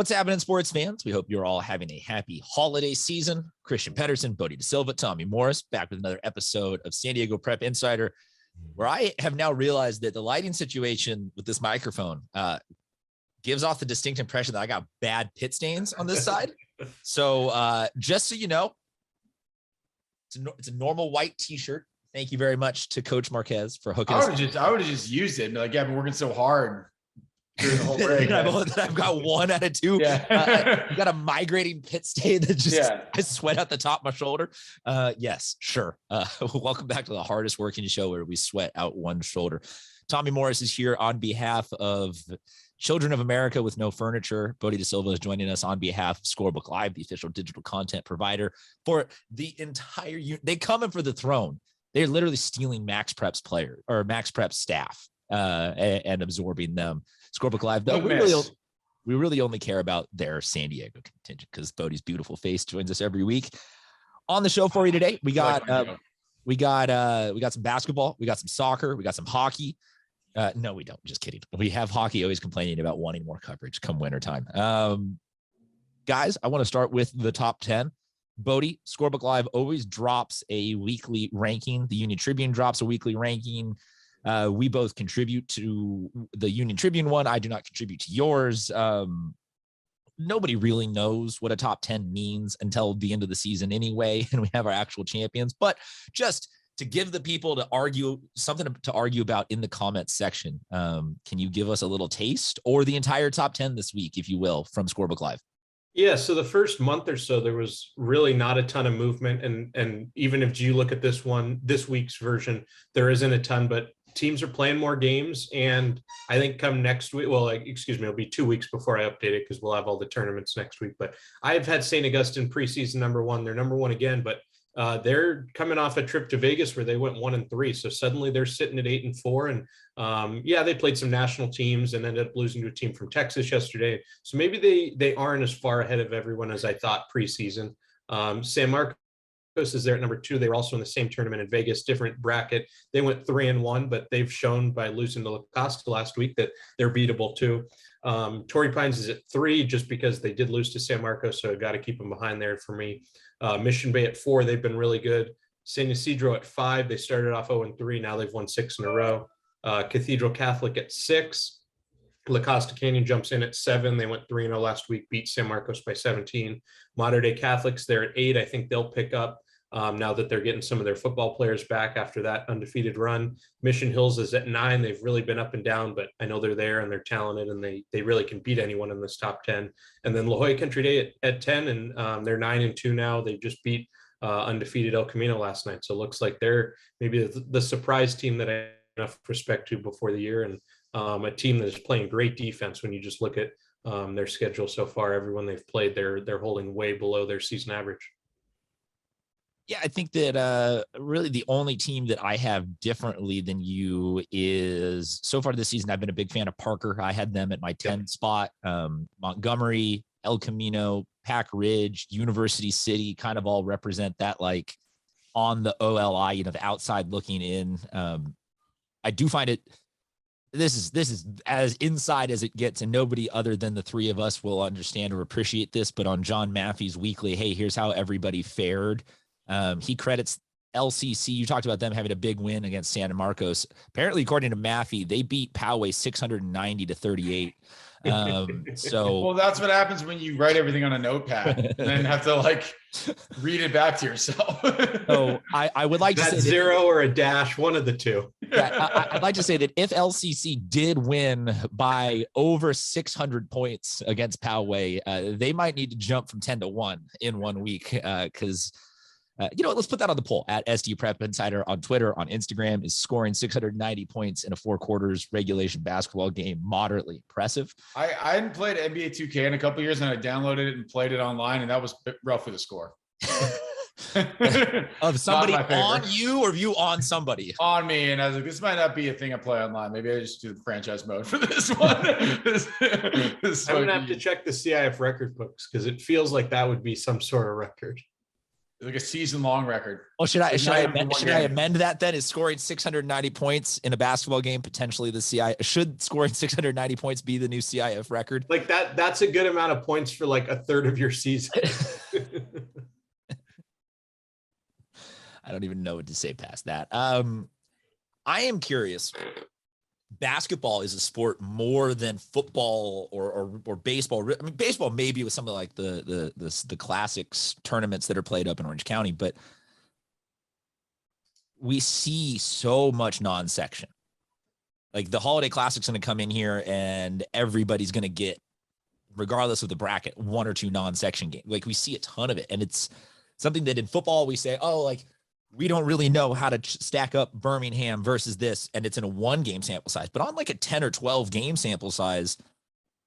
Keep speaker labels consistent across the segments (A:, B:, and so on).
A: What's happening, sports fans? We hope you're all having a happy holiday season. Christian Pedersen, Bodie DeSilva, Tommy Morris, back with another episode of San Diego Prep Insider, where I have now realized that the lighting situation with this microphone gives off the distinct impression that I got bad pit stains on this side. So just so you know, it's a normal white t-shirt. Thank you very much to Coach Marquez for hooking us.
B: I would have just used it and be like, yeah, I've been working so hard during the whole break.
A: I've got 1 out of 2.
B: Yeah.
A: I've got a migrating pit stain that just I sweat out the top of my shoulder. Yes, sure. Welcome back to the hardest working show where we sweat out one shoulder. Tommy Morris is here on behalf of Children of America with No Furniture. Bodie DeSilva is joining us on behalf of Scorebook Live, the official digital content provider for the entire unit. They come in for the throne. They're literally stealing Max Prep's player or Max Prep's staff and absorbing them. Scorebook Live, though, we really only care about their San Diego contingent because Bodie's beautiful face joins us every week. On the show for you today, we got some basketball, we got some soccer, we got some hockey. No, we don't. Just kidding. We have hockey always complaining about wanting more coverage come wintertime. Guys, I want to start with the top 10. Bodie, Scorebook Live always drops a weekly ranking. The Union Tribune drops a weekly ranking. We both contribute to the Union Tribune one. I do not contribute to yours. Nobody really knows what a top 10 means until the end of the season anyway, and we have our actual champions. But just to give the people to argue something to argue about in the comments section, can you give us a little taste or the entire top 10 this week, if you will, from Scorebook Live?
C: Yeah, so the first month or so, there was really not a ton of movement. And even if you look at this week's version, there isn't a ton, but teams are playing more games. And I think come next week, it'll be 2 weeks before I update it because we'll have all the tournaments next week. But I've had St. Augustine preseason number 1. They're number 1 again, but they're coming off a trip to Vegas where they went 1-3. So suddenly they're sitting at 8-4. And they played some national teams and ended up losing to a team from Texas yesterday. So maybe they aren't as far ahead of everyone as I thought preseason. San Marcos is there at number 2. They were also in the same tournament in Vegas, different bracket. They went 3-1, but they've shown by losing to La Costa last week that they're beatable too. Torrey Pines is at 3 just because they did lose to San Marcos, so I got to keep them behind there for me. Mission Bay at 4, they've been really good. San Isidro at 5, they started off 0-3, now they've won 6 in a row. Cathedral Catholic at 6. La Costa Canyon jumps in at 7. They went 3-0 last week, beat San Marcos by 17. Mater Dei Catholics, they're at 8. I think they'll pick up now that they're getting some of their football players back after that undefeated run. Mission Hills is at 9. They've really been up and down, but I know they're there and they're talented and they really can beat anyone in this top 10. And then La Jolla Country Day at 10, and they're 9-2 now. They just beat undefeated El Camino last night. So it looks like they're maybe the surprise team that I have enough respect to before the year, and a team that is playing great defense. When you just look at their schedule so far, everyone they've played, they're holding way below their season average.
A: Yeah, I think that really the only team that I have differently than you is so far this season, I've been a big fan of Parker. I had them at my 10 spot. Montgomery, El Camino, Pack Ridge, University City kind of all represent that like on the OLI, the outside looking in. I do find it, this is as inside as it gets, and nobody other than the 3 of us will understand or appreciate this, but on John Maffey's weekly, hey, here's how everybody fared. He credits LCC. You talked about them having a big win against San Marcos. Apparently, according to Maffey, they beat Poway 690-38.
B: Well, that's what happens when you write everything on a notepad and then have to read it back to yourself.
A: So I would like to say
C: 0 or a dash, one of the 2.
A: Yeah, I'd like to say that if LCC did win by over 600 points against Poway, they might need to jump from 10-1 in 1 week because let's put that on the poll at SD Prep Insider on Twitter, on Instagram. Is scoring 690 points in a 4 quarters regulation basketball game moderately impressive?
B: I hadn't played NBA 2K in a couple of years, and I downloaded it and played it online, and that was roughly the score.
A: Of somebody on you or you on somebody?
B: On me. And I was like, this might not be a thing I play online. Maybe I just do the franchise mode for this one. I'm
C: going to have to check the CIF record books because it feels like that would be some sort of record.
B: like a season-long record.
A: Well, should I amend that then? Is scoring 690 points in a basketball game potentially the CIF? Should scoring 690 points be the new CIF record?
C: Like that's a good amount of points for like a third of your season.
A: I don't even know what to say past that. I am curious. Basketball is a sport more than football or baseball. I mean, baseball maybe with some of like the classics tournaments that are played up in Orange County, but we see so much non-section. Like the Holiday Classic's going to come in here and everybody's going to get, regardless of the bracket, one or two non-section games. Like we see a ton of it, and it's something that in football we say, oh, like, we don't really know how to stack up Birmingham versus this, and it's in a 1 game sample size. But on like a 10 or 12 game sample size,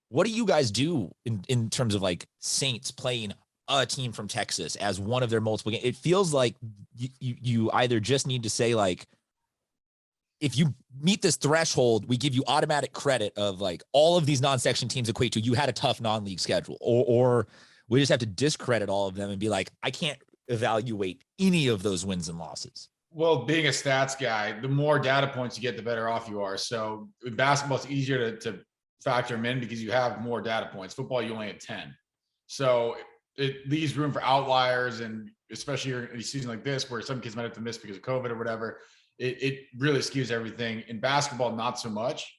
A: what do you guys do in terms of like Saints playing a team from Texas as one of their multiple games? It feels like you either just need to say like, if you meet this threshold, we give you automatic credit of like all of these non-section teams equate to you had a tough non-league schedule, or we just have to discredit all of them and be like, I can't evaluate any of those wins and losses.
B: Well, being a stats guy, the more data points you get, the better off you are. So in basketball, it's easier to factor them in because you have more data points. Football, you only have 10. So it leaves room for outliers, and especially in a season like this where some kids might have to miss because of COVID or whatever, it really skews everything. In basketball, not so much.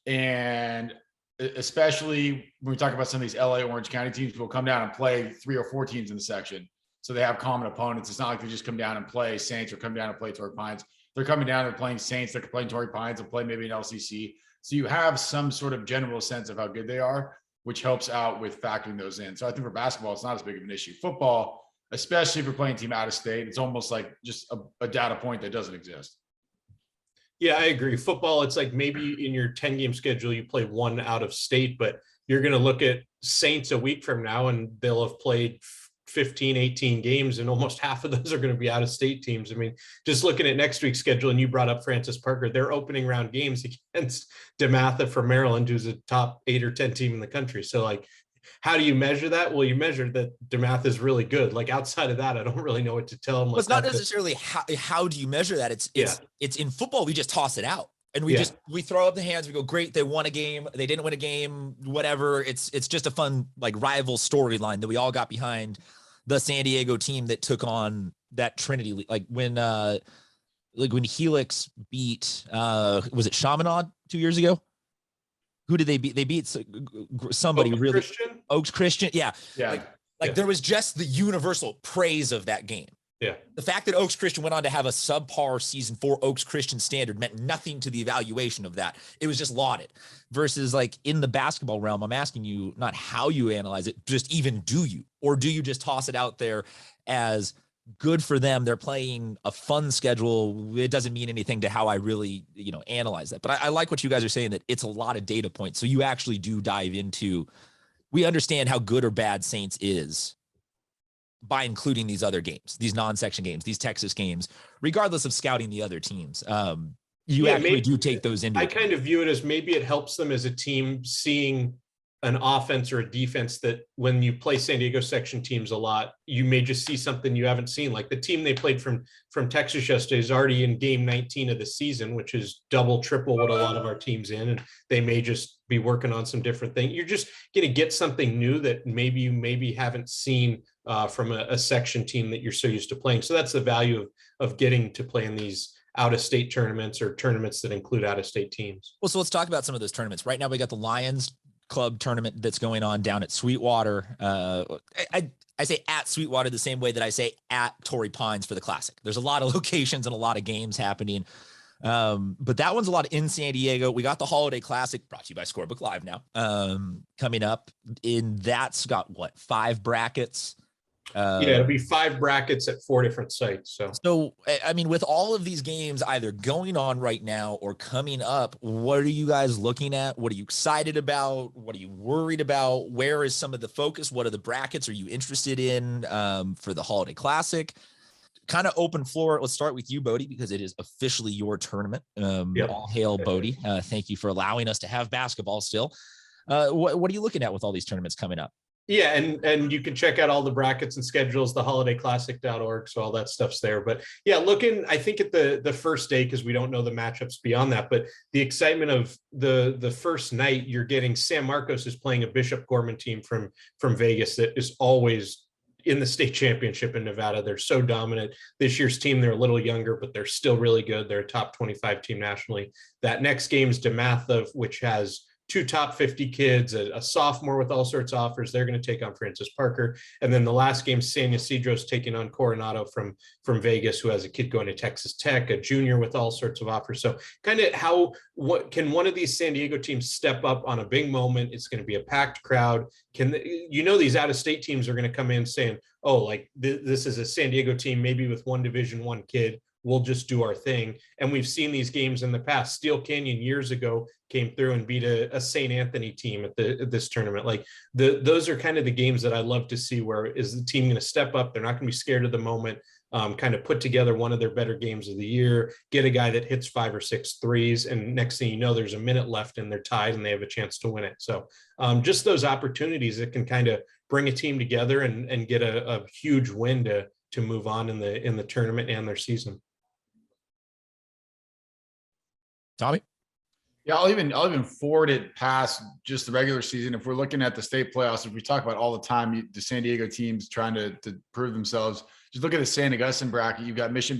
B: And especially when we talk about some of these LA Orange County teams, will come down and play 3 or 4 teams in the section. So they have common opponents. It's not like they just come down and play Saints or come down and play Torrey Pines. They're coming down, they're playing Saints, they're playing Torrey Pines, and play maybe an LCC. So you have some sort of general sense of how good they are, which helps out with factoring those in. So I think for basketball, it's not as big of an issue. Football, especially if you're playing a team out of state, it's almost like just a data point that doesn't exist.
C: Yeah, I agree. Football, it's like maybe in your 10-game schedule, you play 1 out of state, but you're going to look at Saints a week from now and they'll have played 15, 18 games, and almost half of those are going to be out of state teams. I mean, just looking at next week's schedule, and you brought up Francis Parker, their opening round games against DeMatha from Maryland, who's a top 8 or 10 team in the country. So like, how do you measure that? Well, you measure that DeMatha is really good. Like outside of that, I don't really know what to tell them.
A: Well, it's not necessarily how do you measure that? It's in football, we just toss it out. And we throw up the hands. We go, great. They won a game. They didn't win a game, whatever. It's just a fun, like, rival storyline that we all got behind the San Diego team that took on that Trinity League. Like when Helix beat, was it Chaminade 2 years ago? Who did they beat? They beat somebody
C: Oaks
A: really.
C: Christian?
A: Oaks Christian. Yeah.
B: Yeah.
A: Like there was just the universal praise of that game.
C: Yeah.
A: The fact that Oaks Christian went on to have a subpar season for Oaks Christian standard meant nothing to the evaluation of that. It was just lauded. Versus like in the basketball realm, I'm asking you not how you analyze it, just even do you? Or do you just toss it out there as good for them? They're playing a fun schedule. It doesn't mean anything to how I really, analyze that. But I like what you guys are saying, that it's a lot of data points. So you actually do dive into, we understand how good or bad Saints is by including these other games, these non-section games, these Texas games, regardless of scouting the other teams. You actually do take those into account.
C: I kind of view it as maybe it helps them as a team seeing an offense or a defense that when you play San Diego section teams a lot, you may just see something you haven't seen. Like the team they played from Texas yesterday is already in game 19 of the season, which is double, triple what a lot of our teams in. And they may just be working on some different things. You're just going to get something new that maybe you haven't seen from a section team that you're so used to playing. So that's the value of getting to play in these out-of-state tournaments or tournaments that include out-of-state teams.
A: Well, so let's talk about some of those tournaments. Right now, we got the Lions Club tournament that's going on down at Sweetwater. I say at Sweetwater the same way that I say at Torrey Pines for the Classic. There's a lot of locations and a lot of games happening. But that one's a lot in San Diego. We got the Holiday Classic, brought to you by Scorebook Live now, coming up. That's got 5 brackets.
C: It'll be 5 brackets at 4 different sites.
A: So, I mean, with all of these games either going on right now or coming up, what are you guys looking at? What are you excited about? What are you worried about? Where is some of the focus? What are the brackets are you interested in for the Holiday Classic? Kind of open floor. Let's start with you, Bodie, because it is officially your tournament. All hail, Bodie. Thank you for allowing us to have basketball still. What are you looking at with all these tournaments coming up?
C: Yeah, and you can check out all the brackets and schedules, the holidayclassic.org. So all that stuff's there. But yeah, looking, I think at the first day, because we don't know the matchups beyond that, but the excitement of the first night, you're getting San Marcos is playing a Bishop Gorman team from Vegas that is always in the state championship in Nevada. They're so dominant. This year's team, they're a little younger, but they're still really good. They're a top 25 team nationally. That next game is DeMatha, which has two top 50 kids, a sophomore with all sorts of offers. They're going to take on Francis Parker. And then the last game, San Ysidro's taking on Coronado from Vegas, who has a kid going to Texas Tech, a junior with all sorts of offers. So kind of what can one of these San Diego teams step up on a big moment? It's going to be a packed crowd. These out-of-state teams are going to come in saying, oh, like this is a San Diego team, maybe with one Division I kid. We'll just do our thing. And we've seen these games in the past. Steel Canyon years ago came through and beat a St. Anthony team at this tournament. Like those are kind of the games that I love to see, where is the team going to step up? They're not going to be scared of the moment, kind of put together one of their better games of the year, get a guy that hits 5 or 6 threes. And next thing you know, there's a minute left and they're tied and they have a chance to win it. So just those opportunities that can kind of bring a team together and get a huge win to move on in the tournament and their season.
A: Tommy?
B: Yeah, I'll even forward it past just the regular season. If we're looking at the state playoffs, if we talk about all the time, the San Diego teams trying to prove themselves, just look at the San Augustine bracket. You've got Mission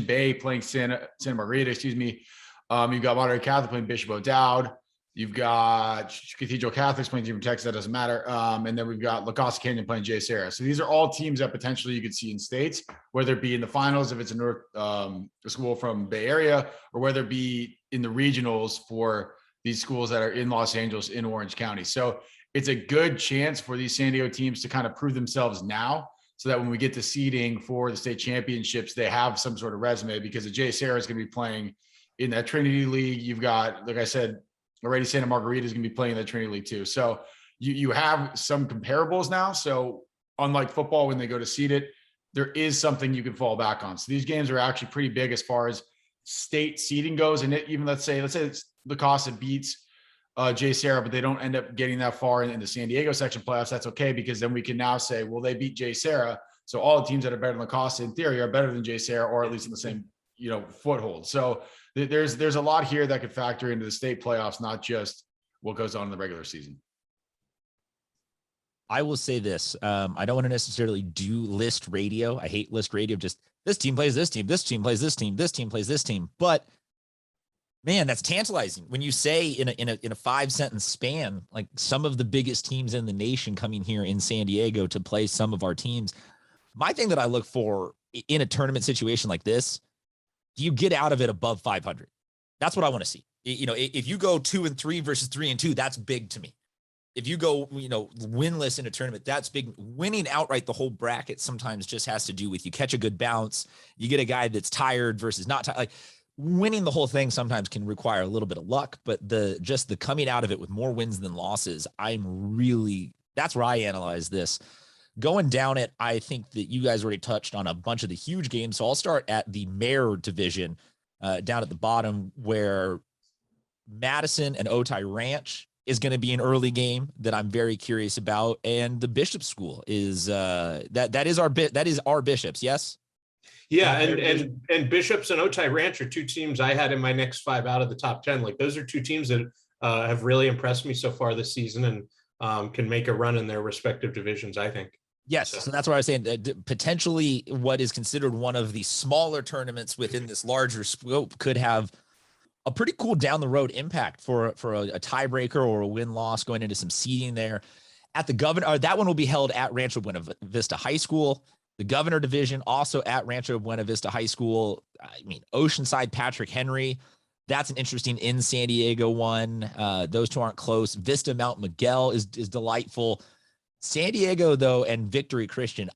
B: Bay playing Santa Margarita, You've got Monterey Catholic playing Bishop O'Dowd. You've got Cathedral Catholics playing team from Texas. That doesn't matter. And then we've got La Costa Canyon playing J. Sarah. So these are all teams that potentially you could see in states, whether it be in the finals, if it's a school from Bay Area, or whether it be in the regionals for these schools that are in Los Angeles, in Orange County. So it's a good chance for these San Diego teams to kind of prove themselves now, so that when we get to seeding for the state championships, they have some sort of resume, because the J. Sarah is going to be playing in that Trinity League. You've got, like I said, already Santa Margarita is going to be playing in the Trinity League too. So you have some comparables now. So unlike football, when they go to seed it, there is something you can fall back on. So these games are actually pretty big as far as state seeding goes. And even let's say it's La Costa beats J. Sarah, but they don't end up getting that far in the San Diego section playoffs. That's okay, because then we can now say, well, they beat J. Sarah. So all the teams that are better than La Costa in theory are better than J. Sarah, or at least in the same, foothold. So there's a lot here that could factor into the state playoffs, not just what goes on in the regular season.
A: I will say this. I don't want to necessarily do list radio. I hate list radio. Just this team plays this team. This team plays this team. This team plays this team. But man, that's tantalizing when you say in a 5-sentence span, like some of the biggest teams in the nation coming here in San Diego to play some of our teams. My thing that I look for in a tournament situation like this, do you get out of it above 500? That's what I want to see. If you go 2-3 versus 3-2, that's big to me. If you go, winless in a tournament, that's big. Winning outright the whole bracket sometimes just has to do with you catch a good bounce. You get a guy that's tired versus not tired. Like winning the whole thing sometimes can require a little bit of luck, but the coming out of it with more wins than losses, that's where I analyze this. Going down it, I think that you guys already touched on a bunch of the huge games. So I'll start at the Mayor division down at the bottom, where Madison and Otay Ranch is going to be an early game that I'm very curious about. And the Bishop School is that is our Bishops. Yes.
C: Yeah. And Bishops and Otay Ranch are two teams I had in my next 5 out of the top 10. Like those are two teams that have really impressed me so far this season, and can make a run in their respective divisions, I think.
A: Yes. So that's what I was saying. Potentially what is considered one of the smaller tournaments within this larger scope could have a pretty cool down the road impact for a tiebreaker or a win-loss going into some seeding there. At the Governor, that one will be held at Rancho Buena Vista High School. The Governor division also at Rancho Buena Vista High School. Oceanside Patrick Henry. That's an interesting in San Diego one. Those two aren't close. Vista Mount Miguel is delightful. San Diego, though, and Victory Christian,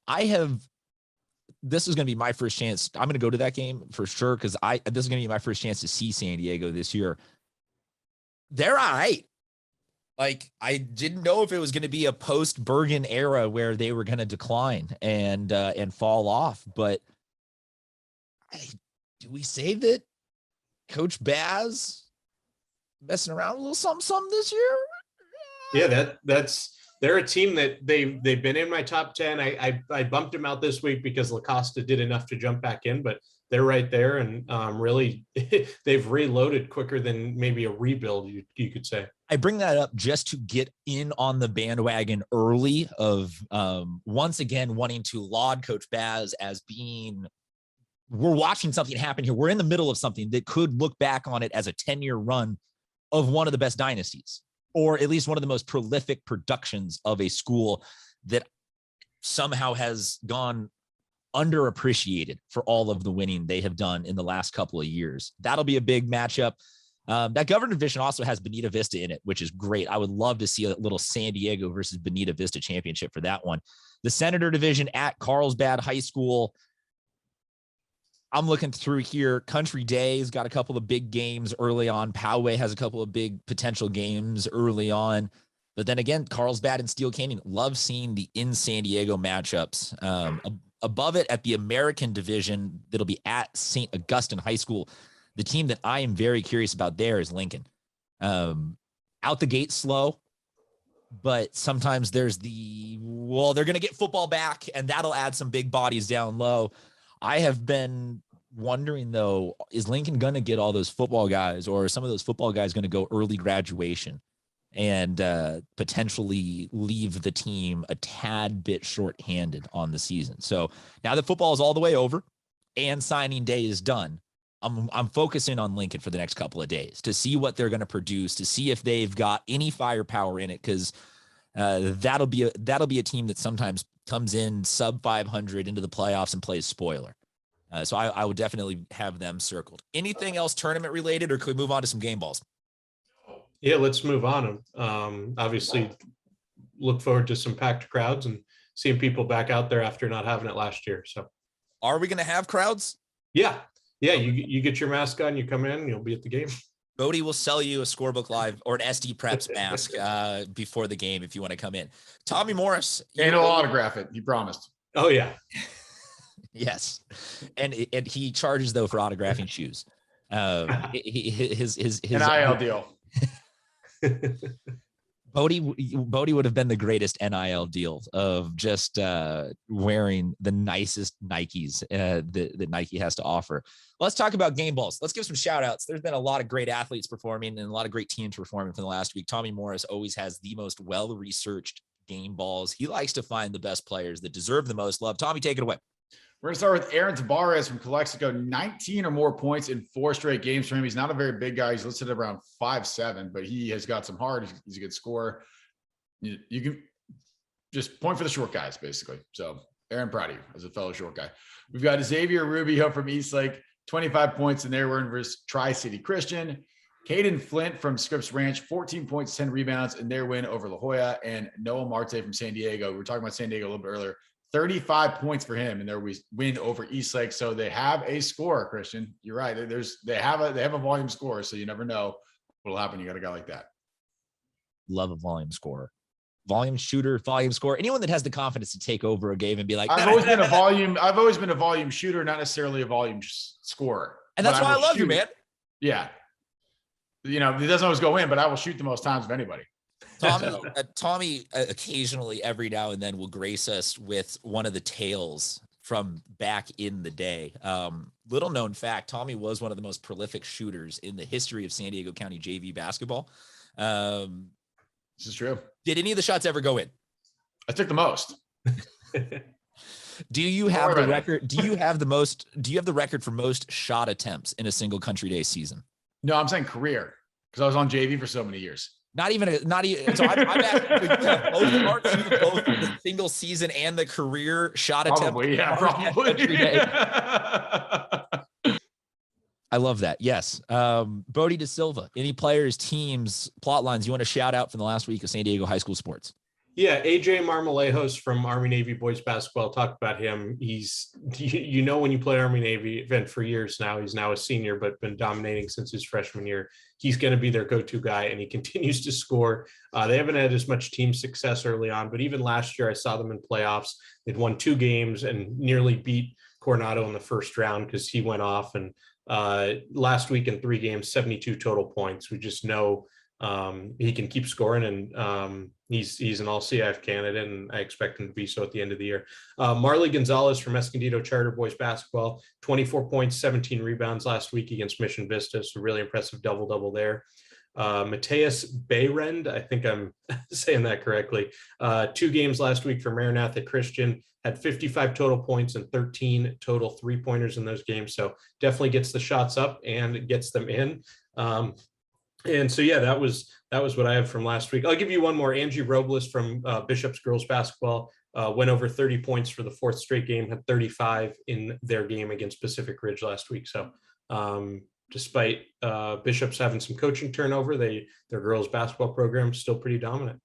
A: this is going to be my first chance. I'm going to go to that game for sure, because this is going to be my first chance to see San Diego this year. They're all right. Like, I didn't know if it was going to be a post-Bergen era where they were going to decline and fall off. But do we say that Coach Baz messing around a little something this year?
C: Yeah, that's they're a team that they've been in my top 10. I bumped them out this week because LaCosta did enough to jump back in, but they're right there, and really they've reloaded quicker than maybe a rebuild, you could say.
A: I bring that up just to get in on the bandwagon early of once again wanting to laud Coach Baz as being, we're watching something happen here. We're in the middle of something that could look back on it as a 10-year run of one of the best dynasties, or at least one of the most prolific productions of a school that somehow has gone underappreciated for all of the winning they have done in the last couple of years. That'll be a big matchup. That Governor Division also has Bonita Vista in it, which is great. I would love to see a little San Diego versus Bonita Vista championship for that one. The Senator Division at Carlsbad High School. I'm looking through here. Country Day's got a couple of big games early on. Poway has a couple of big potential games early on. But then again, Carlsbad and Steel Canyon, love seeing the in San Diego matchups. Above it at the American Division, that'll be at St. Augustine High School. The team that I am very curious about there is Lincoln. Out the gate slow, but sometimes there's they're going to get football back, and that'll add some big bodies down low. I have been wondering, though, is Lincoln going to get all those football guys, or are some of those football guys going to go early graduation and potentially leave the team a tad bit shorthanded on the season? So now that football is all the way over and signing day is done, I'm focusing on Lincoln for the next couple of days to see what they're going to produce, to see if they've got any firepower in it, because that'll be a team that sometimes comes in sub 500 into the playoffs and plays spoiler. So I would definitely have them circled. Anything else tournament related, or could we move on to some game balls?
C: Yeah, let's move on. Obviously, look forward to some packed crowds and seeing people back out there after not having it last year. So,
A: are we going to have crowds?
C: Yeah. You get your mask on, you come in, you'll be at the game.
A: Bodie will sell you a Scorebook Live or an SD Preps mask before the game if you want to come in. Tommy Morris,
B: and he'll autograph it. He promised.
C: Oh yeah,
A: yes, and he charges though for autographing shoes. His
B: NIL deal.
A: Bodie would have been the greatest NIL deal of just wearing the nicest Nikes that Nike has to offer. Let's talk about game balls. Let's give some shout outs. There's been a lot of great athletes performing and a lot of great teams performing for the last week. Tommy Morris always has the most well-researched game balls. He likes to find the best players that deserve the most love. Tommy, take it away.
B: We're going to start with Aaron Tabarez from Calexico. 19 or more points in 4 straight games for him. He's not a very big guy. He's listed at around 5'7", but he has got some heart. He's a good scorer. You can just point for the short guys, basically. So Aaron, proud of you as a fellow short guy. We've got Xavier Rubio from Eastlake, 25 points in their win versus Tri-City Christian. Caden Flint from Scripps Ranch, 14 points, 10 rebounds in their win over La Jolla. And Noah Marte from San Diego. We were talking about San Diego a little bit earlier. 35 points for him in their win over Eastlake. So they have a scorer, Christian. You're right. They have a volume scorer, so you never know what'll happen. You got a guy like that.
A: Love a volume scorer. Volume shooter, volume scorer. Anyone that has the confidence to take over a game and be like,
B: I've always been a volume shooter, not necessarily a volume scorer.
A: And that's why I love you, man.
B: Yeah. It doesn't always go in, but I will shoot the most times of anybody.
A: Tommy occasionally, every now and then, will grace us with one of the tales from back in the day. Little known fact, Tommy was one of the most prolific shooters in the history of San Diego County JV basketball.
B: This is true.
A: Did any of the shots ever go in?
B: I took the most.
A: Do you have the record? Do you have the record for most shot attempts in a single Country Day season?
B: No, I'm saying career, because I was on JV for so many years.
A: Not even. So I'm asking both the single season and the career shot attempt.
B: Probably.
A: I love that. Yes. Bodie De Silva, any players, teams, plot lines you want to shout out from the last week of San Diego high school sports?
C: Yeah, AJ Marmolejos from Army Navy boys basketball. Talked about him. He's, when you play Army Navy event for years now, he's now a senior, but been dominating since his freshman year. He's going to be their go-to guy, and he continues to score. They haven't had as much team success early on, but even last year I saw them in playoffs. They'd won 2 games and nearly beat Coronado in the first round because he went off. And last week in 3 games, 72 total points. We just know he can keep scoring, and He's an all-CIF candidate, and I expect him to be so at the end of the year. Marley Gonzalez from Escondido Charter Boys Basketball, 24 points, 17 rebounds last week against Mission Vista. So really impressive double-double there. Mateus Bayrend, I think I'm saying that correctly. 2 games last week for Maranatha Christian, had 55 total points and 13 total 3-pointers in those games. So definitely gets the shots up and gets them in. And so, yeah, that was what I have from last week. I'll give you one more. Angie Robles from Bishop's Girls Basketball went over 30 points for the 4th straight game, had 35 in their game against Pacific Ridge last week. So despite Bishop's having some coaching turnover, their girls basketball program is still pretty dominant.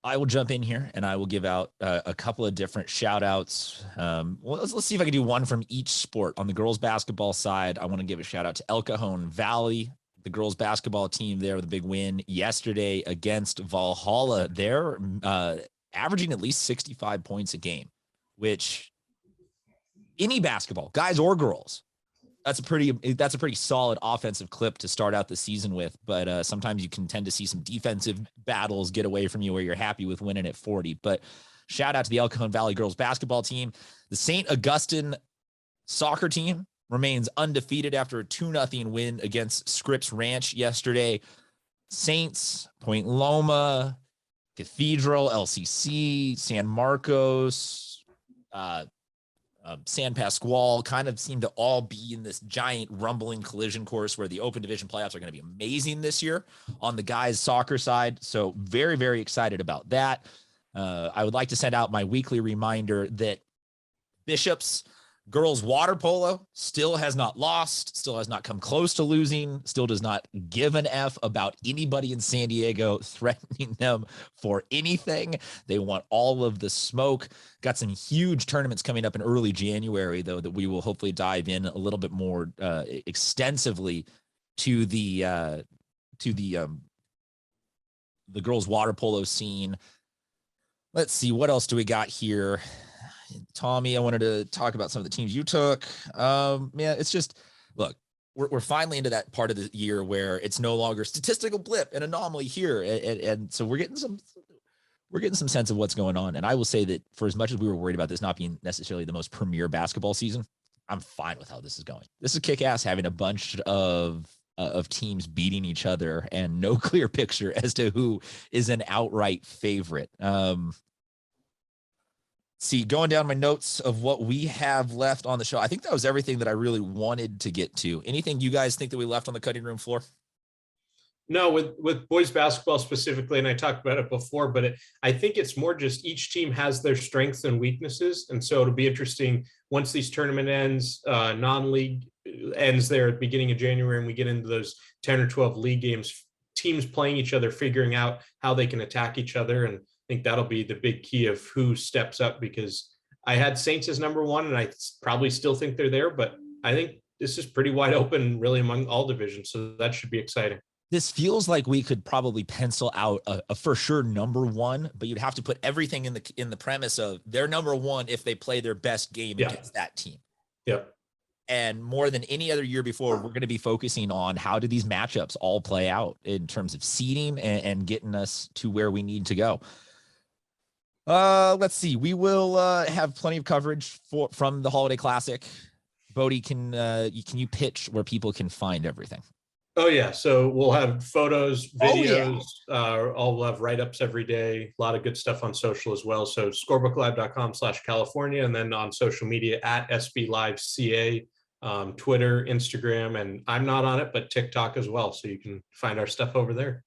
A: I will jump in here and I will give out a couple of different shout outs. Well, let's see if I can do one from each sport. On the girls basketball side, I want to give a shout out to El Cajon Valley, the girls basketball team there with a big win yesterday against Valhalla. They're averaging at least 65 points a game, which any basketball, guys or girls, that's a pretty solid offensive clip to start out the season with. But sometimes you can tend to see some defensive battles get away from you where you're happy with winning at 40. But shout out to the El Cajon Valley girls basketball team. The St. Augustine soccer team remains undefeated after a 2-0 win against Scripps Ranch yesterday. Saints, Point Loma, Cathedral, LCC, San Marcos, San Pasquale kind of seem to all be in this giant rumbling collision course where the open division playoffs are going to be amazing this year on the guys soccer side. So very, very excited about that. I would like to send out my weekly reminder that Bishop's girls water polo still has not lost, still has not come close to losing, still does not give an F about anybody in San Diego threatening them for anything. They want all of the smoke. Got some huge tournaments coming up in early January, though, that we will hopefully dive in a little bit more extensively to the girls water polo scene. Let's see, what else do we got here? Tommy, I wanted to talk about some of the teams you took. Man, it's just, look, we're finally into that part of the year where it's no longer statistical blip and anomaly here. And so we're getting some sense of what's going on. And I will say that for as much as we were worried about this not being necessarily the most premier basketball season, I'm fine with how this is going. This is kick-ass, having a bunch of teams beating each other and no clear picture as to who is an outright favorite. See, going down my notes of what we have left on the show, I think that was everything that I really wanted to get to. Anything you guys think that we left on the cutting room floor?
C: No, with boys basketball specifically, and I talked about it before, but I think it's more just each team has their strengths and weaknesses. And so it'll be interesting once these tournament ends, non-league ends there at the beginning of January, and we get into those 10 or 12 league games, teams playing each other, figuring out how they can attack each other. And I think that'll be the big key of who steps up, because I had Saints as number 1 and I probably still think they're there, but I think this is pretty wide open really among all divisions. So that should be exciting.
A: This feels like we could probably pencil out a for sure number 1, but you'd have to put everything in the premise of they're number 1 if they play their best game against that team.
C: Yep.
A: And more than any other year before, we're going to be focusing on how do these matchups all play out in terms of seeding and getting us to where we need to go. Let's see. We will have plenty of coverage from the Holiday Classic. Bodie, can you pitch where people can find everything?
C: Oh yeah. So we'll have photos, videos, we'll have write-ups every day. A lot of good stuff on social as well. So scorebooklive.com/California, and then on social media at SBLiveCA, Twitter, Instagram, and I'm not on it, but TikTok as well. So you can find our stuff over there.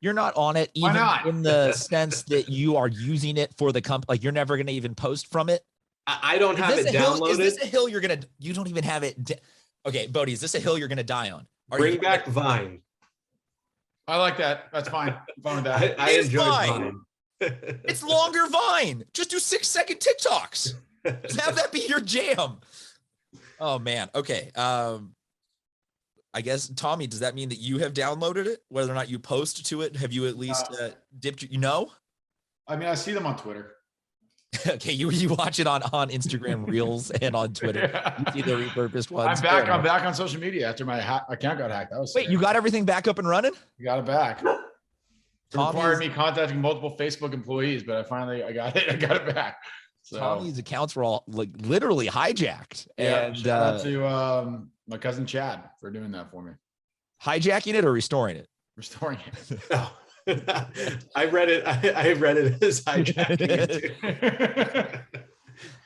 A: You're not on it, even in the sense that you are using it for the company. Like, you're never going to even post from it.
C: I don't have it downloaded.
A: Is this a hill you don't even have it? Okay, Bodie, is this a hill you're going to die on?
C: Bring back Vine.
B: I like that. That's fine. I'm fine with that.
C: I enjoy Vine.
A: It's longer Vine. Just do 6-second TikToks. Just have that be your jam. Oh man. Okay. I guess, Tommy, does that mean that you have downloaded it? Whether or not you post to it, have you at least dipped?
B: I mean, I see them on Twitter.
A: Okay, you watch it on Instagram Reels and on Twitter.
B: Yeah.
A: You see the repurposed ones.
B: I'm back on social media after my account got hacked.
A: Wait, you got everything back up and running?
B: You got it back. It required me contacting multiple Facebook employees, but I got it back. So
A: Tommy's accounts were all like literally hijacked.
B: Yeah,
A: and
B: shout out to my cousin Chad for doing that for me.
A: Hijacking it or restoring it?
B: Restoring it.
C: Oh. I read it. I read it as hijacking it too.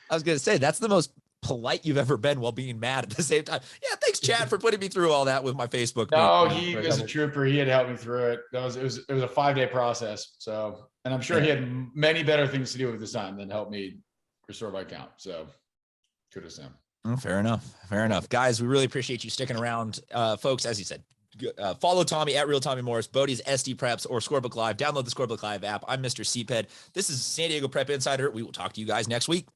A: I was going to say, that's the most polite you've ever been while being mad at the same time. Yeah, thanks, Chad, for putting me through all that with my Facebook.
B: No, he was a trooper. He had helped me through it. It was a 5-day process. So, and I'm sure he had many better things to do with his time than help me restore my account. So, kudos to him.
A: Oh, fair enough. Fair enough. Guys, we really appreciate you sticking around. Folks, as you said, follow Tommy at Real Tommy Morris, Bodie's SD Preps, or Scorebook Live. Download the Scorebook Live app. I'm Mr. Seatbed. This is San Diego Prep Insider. We will talk to you guys next week.